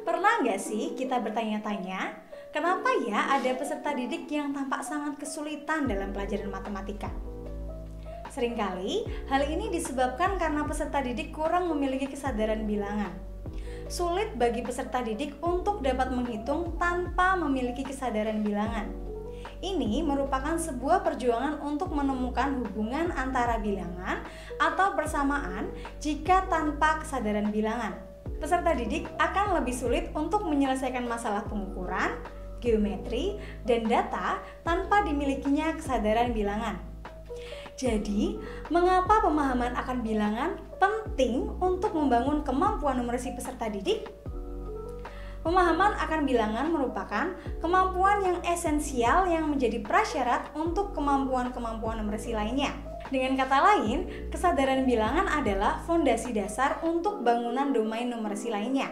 Pernah nggak sih kita bertanya-tanya, kenapa ya ada peserta didik yang tampak sangat kesulitan dalam pelajaran matematika? Seringkali hal ini disebabkan karena peserta didik kurang memiliki kesadaran bilangan. Sulit bagi peserta didik untuk dapat menghitung tanpa memiliki kesadaran bilangan. Ini merupakan sebuah perjuangan untuk menemukan hubungan antara bilangan atau persamaan jika tanpa kesadaran bilangan. Peserta didik akan lebih sulit untuk menyelesaikan masalah pengukuran, geometri, dan data tanpa dimilikinya kesadaran bilangan. Jadi, mengapa pemahaman akan bilangan penting untuk membangun kemampuan numerasi peserta didik? Pemahaman akan bilangan merupakan kemampuan yang esensial yang menjadi prasyarat untuk kemampuan-kemampuan numerasi lainnya. Dengan kata lain, kesadaran bilangan adalah fondasi dasar untuk bangunan domain numerasi lainnya.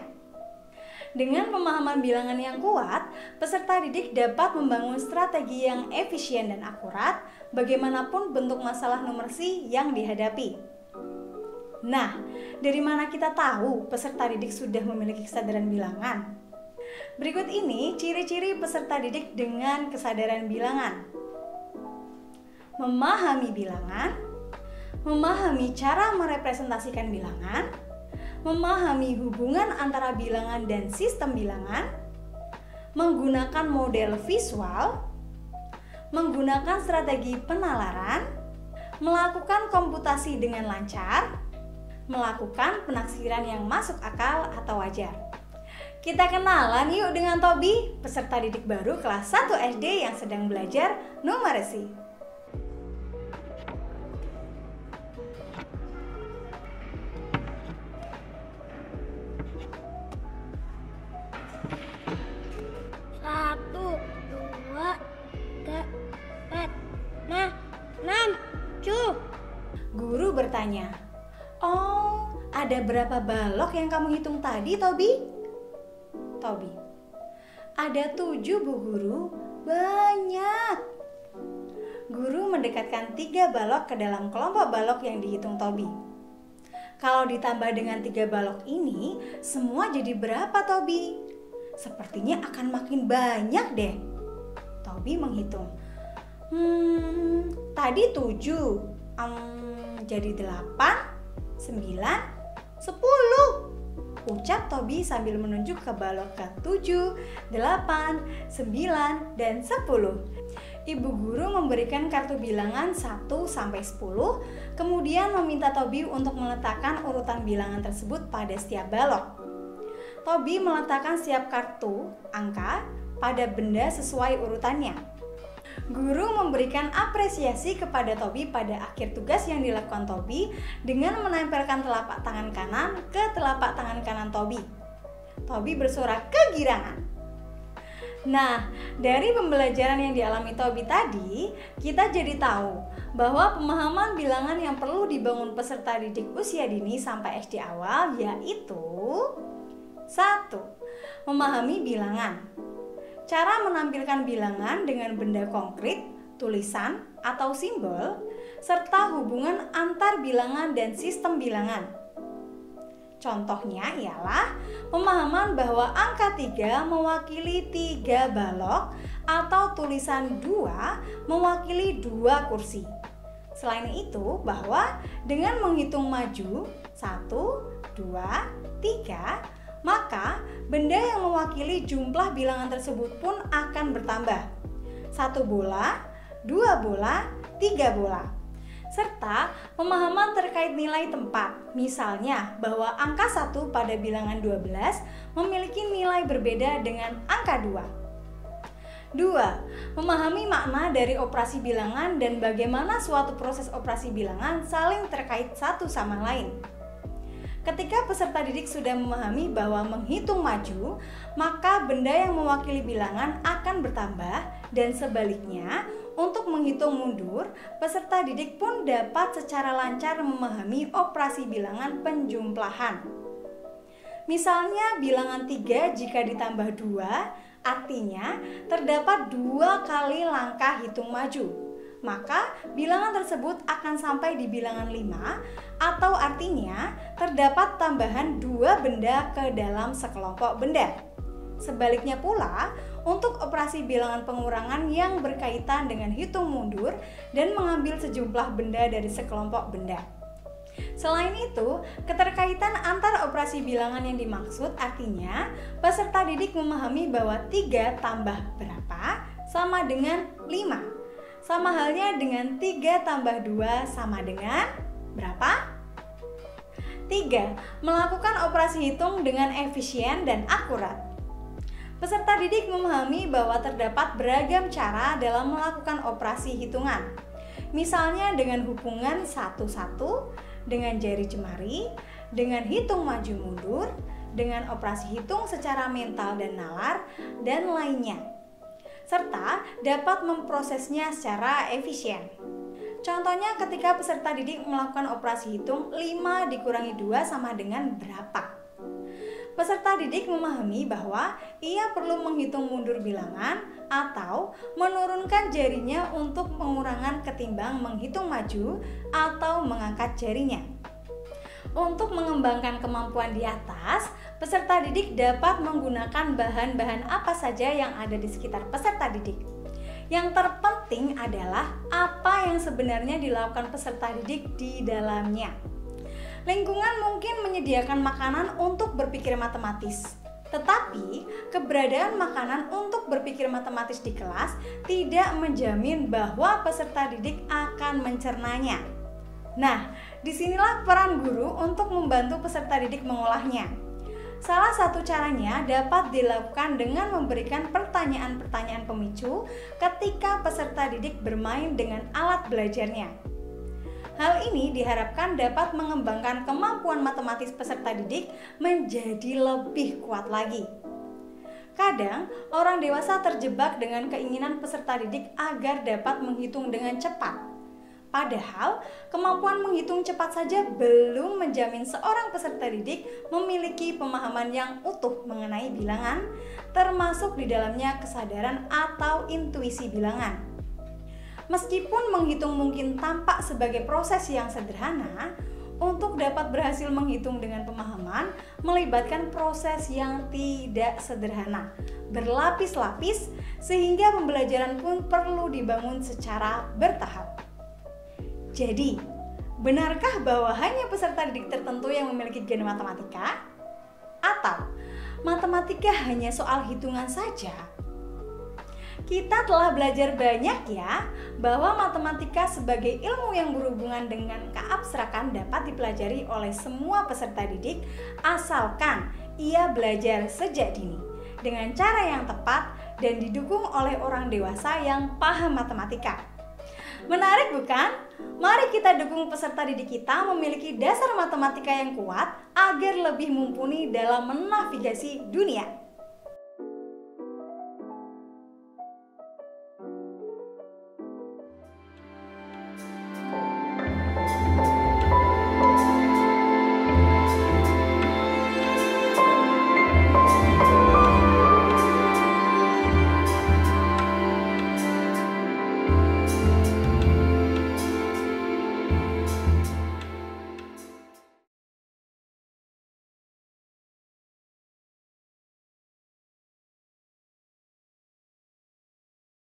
Dengan pemahaman bilangan yang kuat, peserta didik dapat membangun strategi yang efisien dan akurat bagaimanapun bentuk masalah numerasi yang dihadapi. Nah, dari mana kita tahu peserta didik sudah memiliki kesadaran bilangan? Berikut ini ciri-ciri peserta didik dengan kesadaran bilangan. Memahami bilangan, memahami cara merepresentasikan bilangan, memahami hubungan antara bilangan dan sistem bilangan, menggunakan model visual, menggunakan strategi penalaran, melakukan komputasi dengan lancar, melakukan penaksiran yang masuk akal atau wajar. Kita kenalan yuk dengan Tobi, peserta didik baru kelas 1 SD yang sedang belajar numerasi. Guru bertanya, "Oh, ada berapa balok yang kamu hitung tadi, Tobi?" Tobi, "Ada 7, Bu Guru. Banyak." Guru mendekatkan 3 balok ke dalam kelompok balok yang dihitung Tobi. "Kalau ditambah dengan 3 balok ini, semua jadi berapa, Tobi?" "Sepertinya akan makin banyak deh." Tobi menghitung. Tadi 7, jadi 8, 9, 10. Ucap Tobi sambil menunjuk ke balok ke-7, 8, 9, dan 10. Ibu guru memberikan kartu bilangan 1 sampai 10, kemudian meminta Tobi untuk meletakkan urutan bilangan tersebut pada setiap balok. Tobi meletakkan setiap kartu angka pada benda sesuai urutannya. Guru memberikan apresiasi kepada Tobi pada akhir tugas yang dilakukan Tobi dengan menempelkan telapak tangan kanan ke telapak tangan kanan Tobi. Tobi bersorak kegirangan. Nah, dari pembelajaran yang dialami Tobi tadi, kita jadi tahu bahwa pemahaman bilangan yang perlu dibangun peserta didik usia dini sampai SD awal yaitu 1. Memahami bilangan. Cara menampilkan bilangan dengan benda konkret, tulisan, atau simbol, serta hubungan antar bilangan dan sistem bilangan. Contohnya ialah pemahaman bahwa angka 3 mewakili 3 balok atau tulisan 2 mewakili 2 kursi. Selain itu, bahwa dengan menghitung maju 1, 2, 3, maka benda yang mewakili jumlah bilangan tersebut pun akan bertambah. 1 bola, 2 bola, 3 bola. Serta pemahaman terkait nilai tempat. Misalnya bahwa angka 1 pada bilangan 12 memiliki nilai berbeda dengan angka 2. 2. Memahami makna dari operasi bilangan dan bagaimana suatu proses operasi bilangan saling terkait satu sama lain. Ketika peserta didik sudah memahami bahwa menghitung maju, maka benda yang mewakili bilangan akan bertambah dan sebaliknya, untuk menghitung mundur, peserta didik pun dapat secara lancar memahami operasi bilangan penjumlahan. Misalnya bilangan 3 jika ditambah 2, artinya terdapat 2 kali langkah hitung maju. maka bilangan tersebut akan sampai di bilangan 5, atau artinya terdapat tambahan 2 benda ke dalam sekelompok benda. Sebaliknya pula, untuk operasi bilangan pengurangan yang berkaitan dengan hitung mundur dan mengambil sejumlah benda dari sekelompok benda. Selain itu, keterkaitan antara operasi bilangan yang dimaksud artinya peserta didik memahami bahwa 3 tambah berapa sama dengan 5. Sama halnya dengan 3 tambah 2 sama dengan berapa? 3. Melakukan operasi hitung dengan efisien dan akurat. Peserta didik memahami bahwa terdapat beragam cara dalam melakukan operasi hitungan. Misalnya dengan hubungan 1-1, dengan jari jemari, dengan hitung maju mundur, dengan operasi hitung secara mental dan nalar, dan lainnya. Serta dapat memprosesnya secara efisien. Contohnya ketika peserta didik melakukan operasi hitung 5 dikurangi 2 sama dengan berapa. Peserta didik memahami bahwa ia perlu menghitung mundur bilangan atau menurunkan jarinya untuk pengurangan ketimbang menghitung maju atau mengangkat jarinya. Untuk mengembangkan kemampuan di atas, peserta didik dapat menggunakan bahan-bahan apa saja yang ada di sekitar peserta didik. Yang terpenting adalah apa yang sebenarnya dilakukan peserta didik di dalamnya. Lingkungan mungkin menyediakan makanan untuk berpikir matematis, tetapi keberadaan makanan untuk berpikir matematis di kelas tidak menjamin bahwa peserta didik akan mencernanya. Nah, disinilah peran guru untuk membantu peserta didik mengolahnya. Salah satu caranya dapat dilakukan dengan memberikan pertanyaan-pertanyaan pemicu ketika peserta didik bermain dengan alat belajarnya. Hal ini diharapkan dapat mengembangkan kemampuan matematis peserta didik menjadi lebih kuat lagi. Kadang, orang dewasa terjebak dengan keinginan peserta didik agar dapat menghitung dengan cepat. Padahal, kemampuan menghitung cepat saja belum menjamin seorang peserta didik memiliki pemahaman yang utuh mengenai bilangan, termasuk di dalamnya kesadaran atau intuisi bilangan. Meskipun menghitung mungkin tampak sebagai proses yang sederhana, untuk dapat berhasil menghitung dengan pemahaman melibatkan proses yang tidak sederhana, berlapis-lapis, sehingga pembelajaran pun perlu dibangun secara bertahap. Jadi, benarkah bahwa hanya peserta didik tertentu yang memiliki gen matematika? Atau matematika hanya soal hitungan saja? Kita telah belajar banyak ya, bahwa matematika sebagai ilmu yang berhubungan dengan keabstrakan dapat dipelajari oleh semua peserta didik asalkan ia belajar sejak dini dengan cara yang tepat dan didukung oleh orang dewasa yang paham matematika. Menarik bukan? Mari kita dukung peserta didik kita memiliki dasar matematika yang kuat agar lebih mumpuni dalam menavigasi dunia.